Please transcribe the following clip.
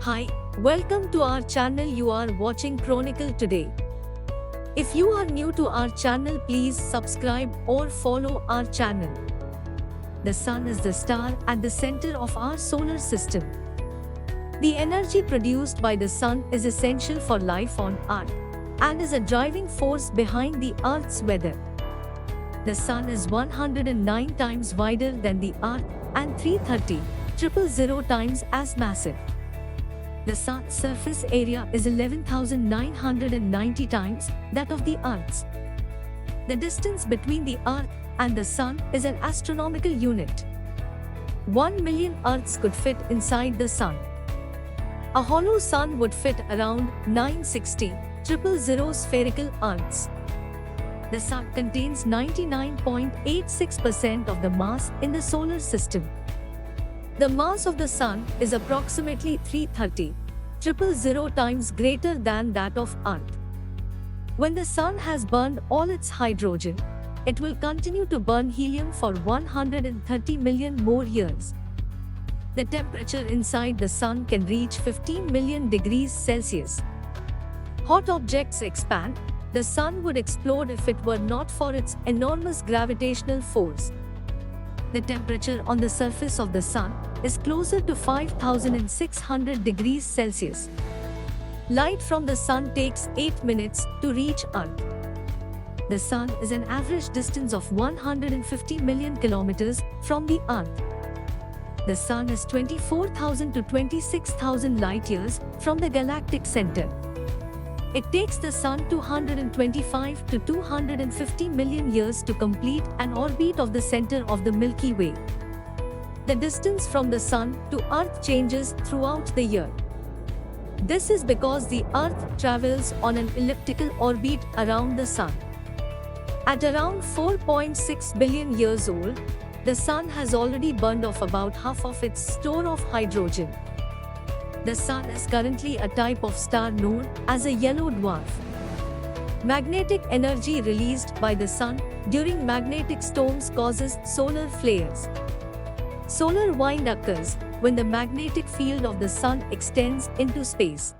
Hi, welcome to our channel. You are watching Chronicle today. If you are new to our channel, please subscribe or follow our channel. The sun is the star at the center of our solar system. The energy produced by the sun is essential for life on Earth and is a driving force behind the Earth's weather. The sun is 109 times wider than the Earth and 330,000 times as massive. The sun's surface area is 11,990 times that of the Earth's. The distance between the Earth and the sun is an astronomical unit. 1 million Earths could fit inside the sun. A hollow sun would fit around 960,000 spherical Earths. The sun contains 99.86% of the mass in the solar system. The mass of the sun is approximately 330,000 times greater than that of Earth. When the sun has burned all its hydrogen, it will continue to burn helium for 130 million more years. The temperature inside the sun can reach 15 million degrees Celsius. Hot objects expand. The sun would explode if it were not for its enormous gravitational force. The temperature on the surface of the sun is closer to 5,600 degrees Celsius. Light from the sun takes 8 minutes to reach Earth. The sun is an average distance of 150 million kilometers from the Earth. The sun is 24,000 to 26,000 light years from the galactic center. It takes the sun 225 to 250 million years to complete an orbit of the center of the Milky Way. The distance from the sun to Earth changes throughout the year. This is because the Earth travels on an elliptical orbit around the sun. At around 4.6 billion years old, the sun has already burned off about half of its store of hydrogen. The sun is currently a type of star known as a yellow dwarf. Magnetic energy released by the sun during magnetic storms causes solar flares. Solar wind occurs when the magnetic field of the sun extends into space.